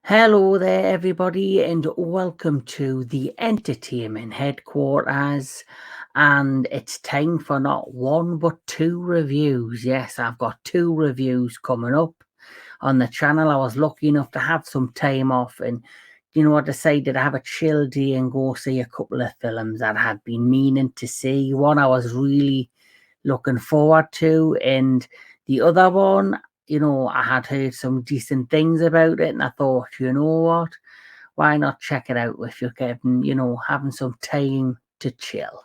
Hello there, everybody, and welcome to the entertainment headquarters. And it's time for not one but two reviews. Yes, I've got two reviews coming up on the channel. I was lucky enough to have some time off, and I decided to have a chill day and go see a couple of films that I had been meaning to see. One I was really looking forward to, and the other one, I had heard some decent things about it, and I thought, you know what, why not check it out if you're getting, having some time to chill.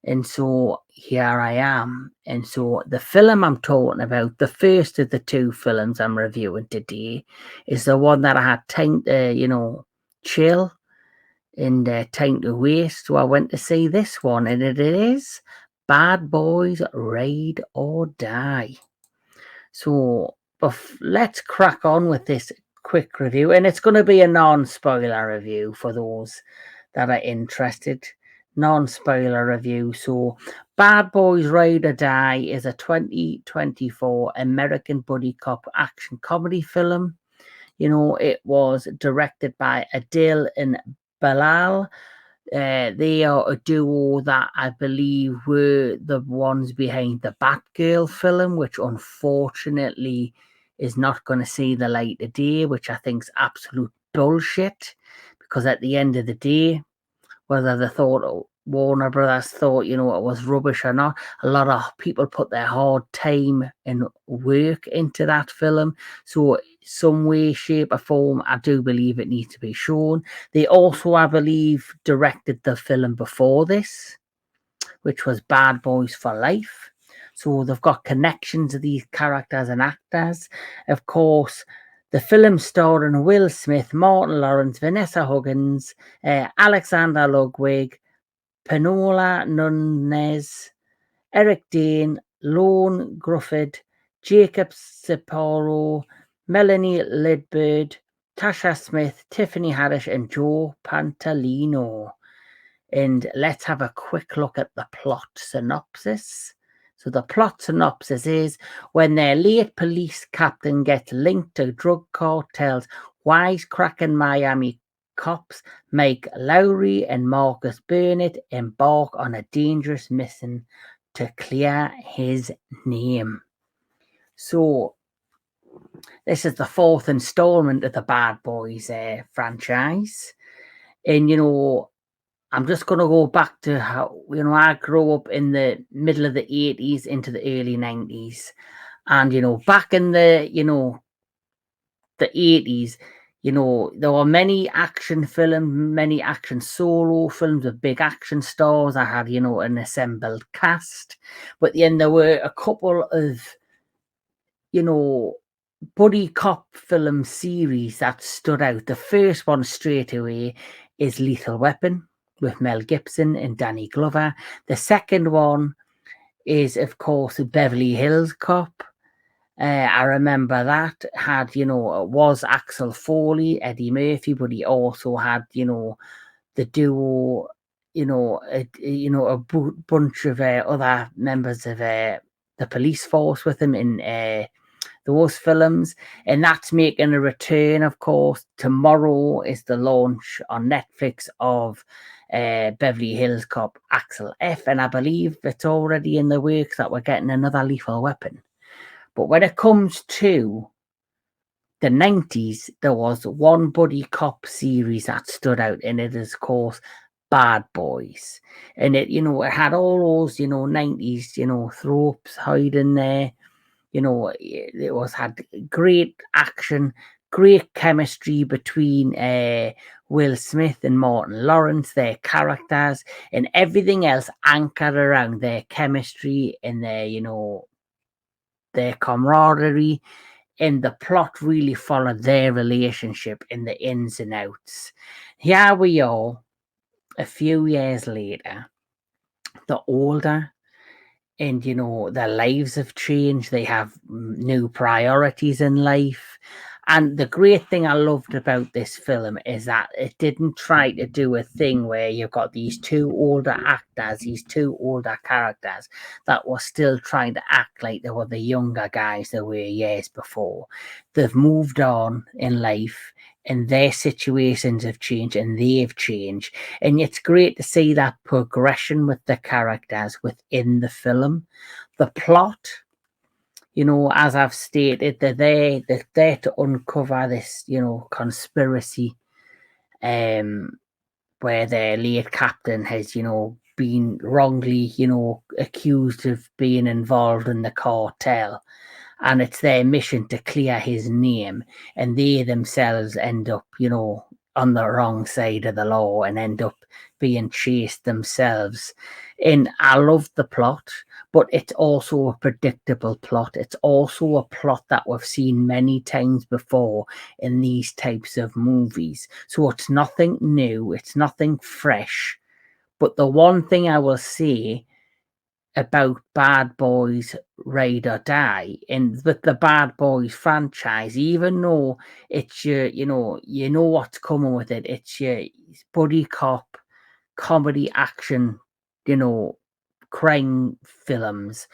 And so here I am. And so the film I'm talking about, the first of the two films I'm reviewing today, is the one that I had time to, chill and time to waste. So I went to see this one, and it is Bad Boys Ride or Die. So let's crack on with this quick review, and it's going to be a non-spoiler review for those that are interested. Non-spoiler review. So Bad Boys Ride or Die is a 2024 American buddy cop action comedy film. It was directed by Adil and Bilall. They are a duo that I believe were the ones behind the Batgirl film, which unfortunately is not going to see the light of day, which I think is absolute bullshit. Because at the end of the day, whether they thought Warner Brothers thought, it was rubbish or not, a lot of people put their hard time and work into that film. So some way, shape or form, I do believe it needs to be shown. They also, I believe, directed the film before this, which was Bad Boys for Life. So they've got connections to these characters and actors. Of course, the film starring Will Smith, Martin Lawrence, Vanessa Hudgens, Alexander Ludwig, Penola Nunez, Eric Dane, Lorne Grufford, Jacob Sapporo, Melanie Lidbird, Tasha Smith, Tiffany Haddish, and Joe Pantalino. And let's have a quick look at the plot synopsis. So the plot synopsis is: when their late police captain gets linked to drug cartels, wisecracking Miami cops Mike Lowrey and Marcus Burnett embark on a dangerous mission to clear his name. So this is the fourth installment of the Bad Boys franchise. And, I'm just going to go back to how, I grew up in the middle of the 80s into the early 90s. And, back in the 80s, there were many action films, many action solo films with big action stars. I had, an assembled cast. But then there were a couple of, buddy cop film series that stood out. The first one straight away is Lethal Weapon with Mel Gibson and Danny Glover. The second one is, of course, Beverly Hills Cop. I remember that had, it was Axel Foley, Eddie Murphy, but he also had, the duo, a bunch of other members of the police force with him in those films, and that's making a return. Of course, tomorrow is the launch on Netflix of Beverly Hills Cop Axel F, and I believe it's already in the works that we're getting another Lethal Weapon. But when it comes to the 90s, there was one buddy cop series that stood out, and it is, of course, Bad Boys. And it, it had all those, 90s, tropes hiding there. It had great action, great chemistry between Will Smith and Martin Lawrence, their characters, and everything else anchored around their chemistry and their camaraderie. And the plot really followed their relationship in the ins and outs. Here we are, a few years later, the older and their lives have changed. They have new priorities in life. And the great thing I loved about this film is that it didn't try to do a thing where you've got these two older actors, these two older characters that were still trying to act like they were the younger guys they were years before. They've moved on in life, and their situations have changed and they've changed. And it's great to see that progression with the characters within the film. The plot, as I've stated, they're there to uncover this, conspiracy, where their late captain has, been wrongly, accused of being involved in the cartel. And it's their mission to clear his name, and they themselves end up, on the wrong side of the law and end up being chased themselves. And I love the plot, but it's also a predictable plot. It's also a plot that we've seen many times before in these types of movies. So it's nothing new, it's nothing fresh. But the one thing I will say about Bad Boys Ride or Die, and with the Bad Boys franchise, even though it's your, what's coming with it, it's your buddy cop, comedy, action, crime films,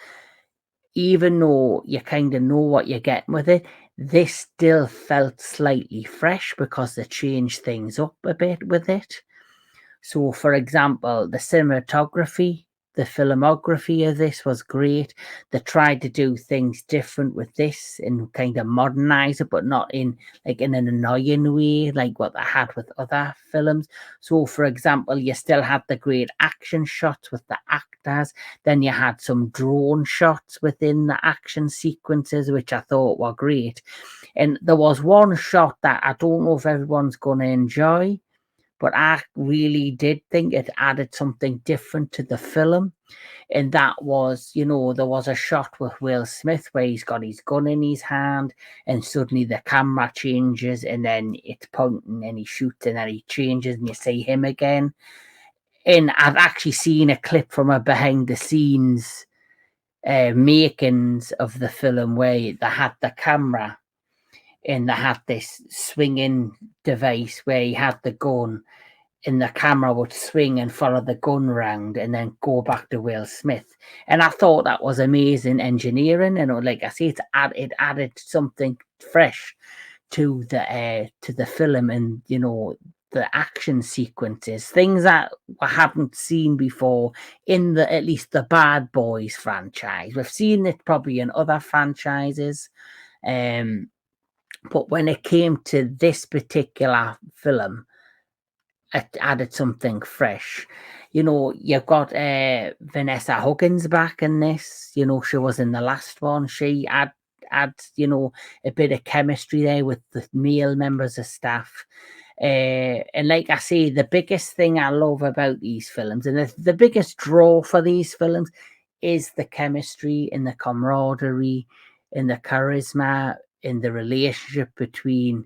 even though you kind of know what you're getting with it, this still felt slightly fresh because they changed things up a bit with it. So, for example, the cinematography, the filmography of this was great. They tried to do things different with this and kind of modernize it, but not in in an annoying way, like what they had with other films. So, for example, you still had the great action shots with the actors. Then you had some drone shots within the action sequences, which I thought were great. And there was one shot that I don't know if everyone's going to enjoy, but I really did think it added something different to the film. And that was, there was a shot with Will Smith where he's got his gun in his hand, and suddenly the camera changes, and then it's pointing and he shoots, and then he changes and you see him again. And I've actually seen a clip from a behind the scenes makings of the film where they had the camera and they had this swinging device where he had the gun, and the camera would swing and follow the gun round and then go back to Will Smith. And I thought that was amazing engineering. And like I say, it added something fresh to the film, and the action sequences, things that we haven't seen before in at least the Bad Boys franchise. We've seen it probably in other franchises, but when it came to this particular film, it added something fresh. You've got Vanessa Huggins back in this. She was in the last one. She had a bit of chemistry there with the male members of staff. And like I say, the biggest thing I love about these films, and the biggest draw for these films, is the chemistry and the camaraderie and the charisma and the relationship between,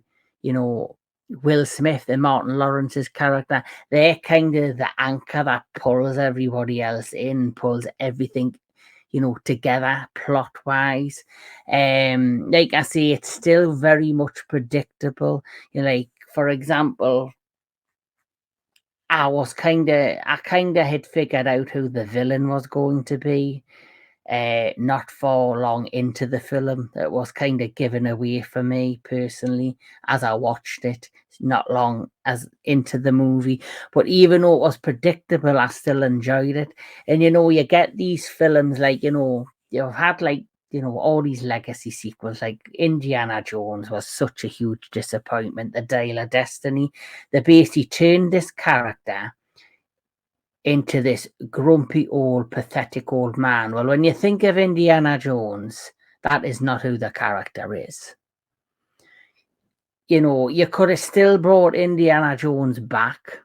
Will Smith and Martin Lawrence's character. They're kind of the anchor that pulls everybody else in, pulls everything, together plot wise. Like I say, it's still very much predictable. Like, for example, I kind of had figured out who the villain was going to be. Not far long into the film, it was kind of given away for me personally as I watched it. Not long as into the movie, but even though it was predictable, I still enjoyed it. And you get these films like you've had like all these legacy sequels, like Indiana Jones was such a huge disappointment. The Dial of Destiny, they basically turned this character into this grumpy old pathetic old man. Well, when you think of Indiana Jones, that is not who the character is. You could have still brought Indiana Jones back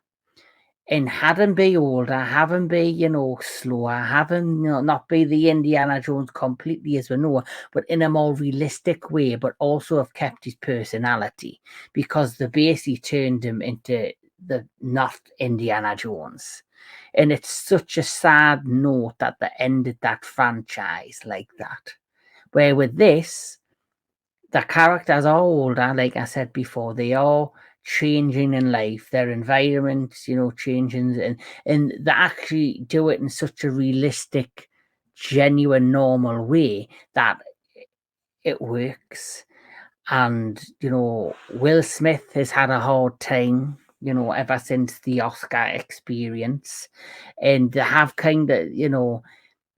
and had him be older, have him be, slower, have him not be the Indiana Jones completely as we know, but in a more realistic way, but also have kept his personality, because they basically turned him into the not Indiana Jones. And it's such a sad note that they ended that franchise like that. Where with this, the characters are older, like I said before, they are changing in life, their environments, changing, and they actually do it in such a realistic, genuine, normal way that it works. And Will Smith has had a hard time, ever since the Oscar experience, and they have kind of,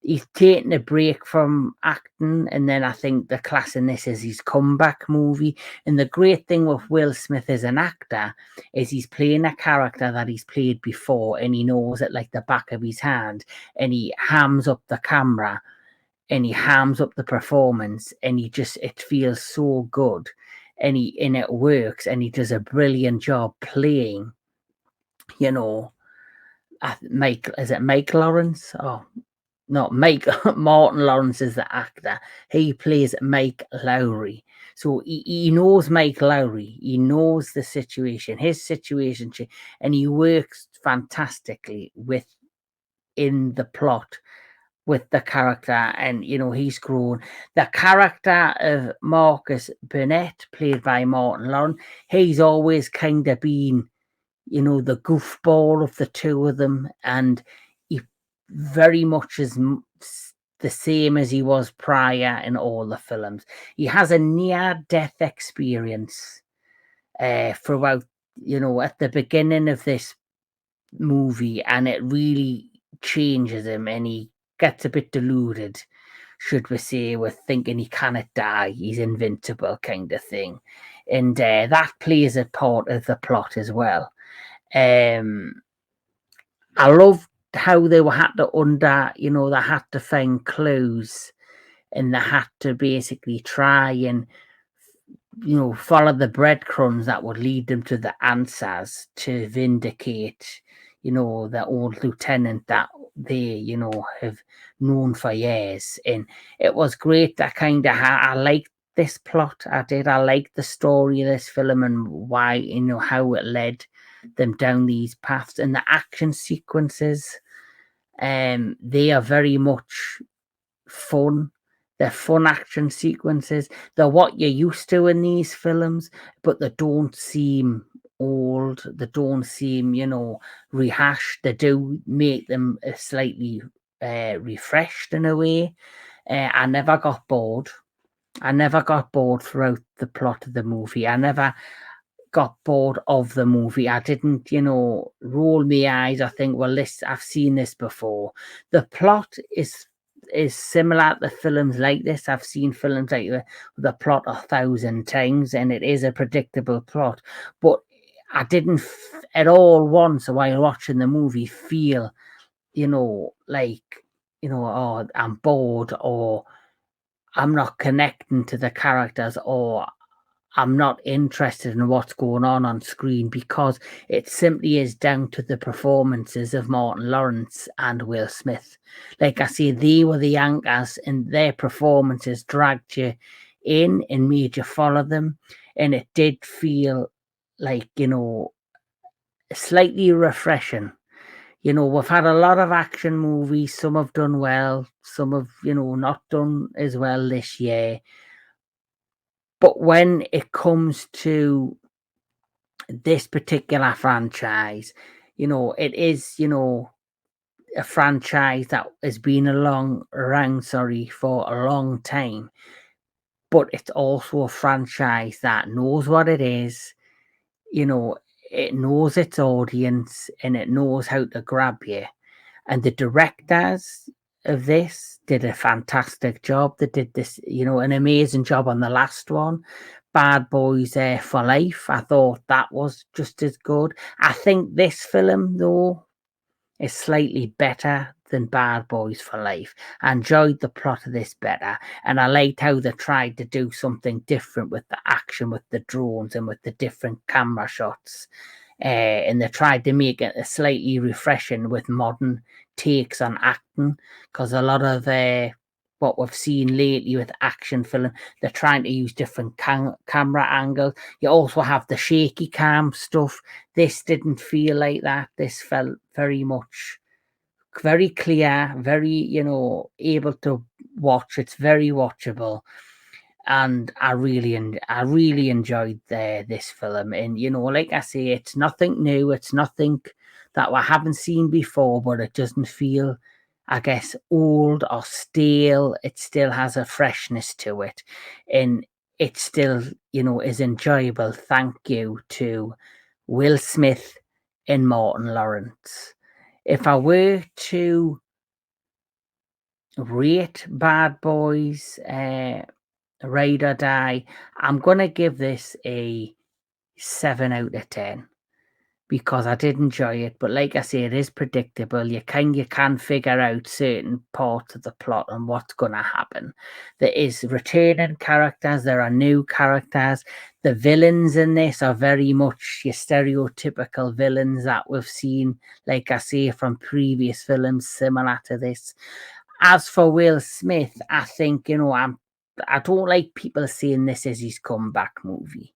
he's taken a break from acting, and then I think the class in this is his comeback movie. And the great thing with Will Smith as an actor is he's playing a character that he's played before, and he knows it like the back of his hand, and he hams up the camera and he hams up the performance, and it feels so good, and it works, and he does a brilliant job playing, Mike, is it Mike Lawrence? Oh, not Mike. Martin Lawrence is the actor. He plays Mike Lowrey. So he knows Mike Lowrey. He knows the situation, his situation, and he works fantastically within the plot with the character. And he's grown. The character of Marcus Burnett, played by Martin Lawrence, he's always kind of been, the goofball of the two of them, and he very much is the same as he was prior in all the films. He has a near-death experience throughout, at the beginning of this movie, and it really changes him, and he gets a bit deluded, should we say, with thinking he cannot die, he's invincible kind of thing. And that plays a part of the plot as well. I love how they had to they had to find clues, and they had to basically try and follow the breadcrumbs that would lead them to the answers to vindicate the old lieutenant that they have known for years. And it was great. I liked this plot. I liked the story of this film, and why, how it led them down these paths, and the action sequences, they are very much fun. They're fun action sequences. They're what you're used to in these films, but they don't seem old. They don't seem, rehashed. They do make them slightly refreshed in a way. I never got bored. I never got bored throughout the plot of the movie. I never got bored of the movie. I didn't, roll my eyes. I think, well, I've seen this before. The plot is similar to films like this. I've seen films like the plot 1,000 times, and it is a predictable plot. But I didn't at all once while watching the movie feel, like, oh, I'm bored, or I'm not connecting to the characters, or I'm not interested in what's going on screen, because it simply is down to the performances of Martin Lawrence and Will Smith. Like I say, they were the anchors, and their performances dragged you in and made you follow them. And it did feel like, slightly refreshing. We've had a lot of action movies. Some have done well, some have, not done as well this year. But when it comes to this particular franchise, it is, a franchise that has been around, for a long time. But it's also a franchise that knows what it is, it knows its audience, and it knows how to grab you. And the directors of this did a fantastic job. They did this, an amazing job on the last one, Bad Boys for Life. I thought that was just as good. I think this film, though, is slightly better than Bad Boys for Life. I enjoyed the plot of this better, and I liked how they tried to do something different with the action, with the drones, and with the different camera shots. And they tried to make it slightly refreshing with modern takes on acting, because a lot of what we've seen lately with action film. They're trying to use different camera angles. You also have the shaky cam stuff. This didn't feel like that. This felt very much very clear, very, able to watch. It's very watchable. And I really enjoyed this film. And like I say, it's nothing new. It's nothing that we haven't seen before, but it doesn't feel, I guess, old or stale. It still has a freshness to it, and it still, is enjoyable. Thank you to Will Smith and Martin Lawrence. If I were to rate Bad Boys, Ride or Die, I'm gonna give this a 7 out of 10 because I did enjoy it. But like I say, it is predictable. You can figure out certain parts of the plot and what's gonna happen. There is returning characters. There are new characters. The villains in this are very much your stereotypical villains that we've seen, like I say, from previous films similar to this. As for Will Smith, I think, I don't like people saying this is his comeback movie.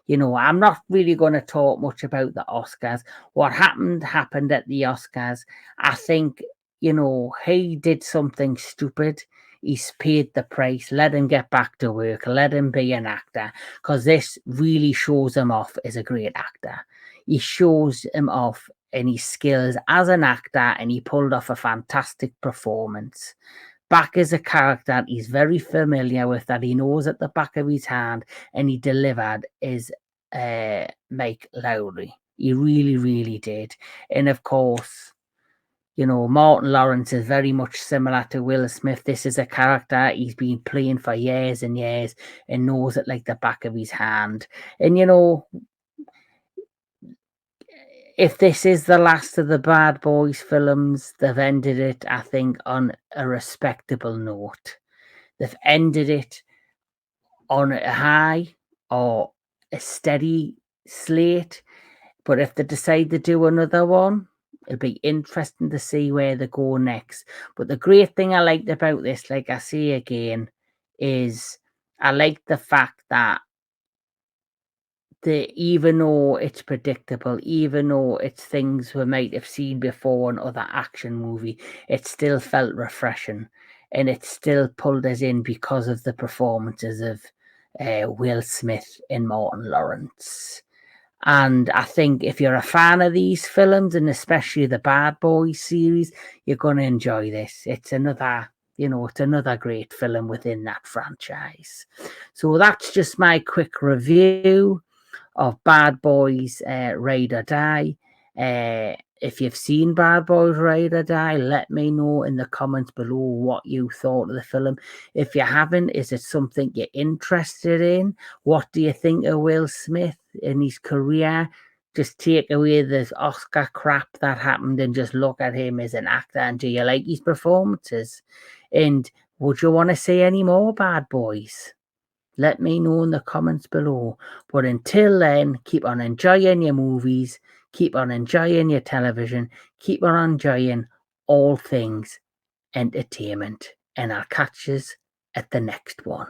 I'm not really going to talk much about the Oscars. What happened at the Oscars. I think, he did something stupid. He's paid the price. Let him get back to work. Let him be an actor, because this really shows him off as a great actor. He shows him off in his skills as an actor, and he pulled off a fantastic performance. Back as a character he's very familiar with, that he knows at the back of his hand, and he delivered is Mike Lowrey. He really, really did. And of course, Martin Lawrence is very much similar to Will Smith. This is a character he's been playing for years and years and knows it like the back of his hand. And if this is the last of the Bad Boys films, they've ended it, I think, on a respectable note. They've ended it on a high or a steady slate. But if they decide to do another one, it'll be interesting to see where they go next. But the great thing I liked about this, like I say again, is I like the fact that even though it's predictable, even though it's things we might have seen before in other action movie, it still felt refreshing, and it still pulled us in because of the performances of Will Smith and Martin Lawrence. And I think if you're a fan of these films, and especially the Bad Boys series, you're going to enjoy this. It's another great film within that franchise. So that's just my quick review of Bad Boys Ride or Die. If you've seen Bad Boys Ride or Die, let me know in the comments below what you thought of the film. If you haven't, is it something you're interested in? What do you think of Will Smith in his career? Just take away the Oscar crap that happened and just look at him as an actor, and do you like his performances? And would you want to see any more Bad Boys? Let me know in the comments below. But until then, keep on enjoying your movies, keep on enjoying your television, keep on enjoying all things entertainment. And I'll catch you at the next one.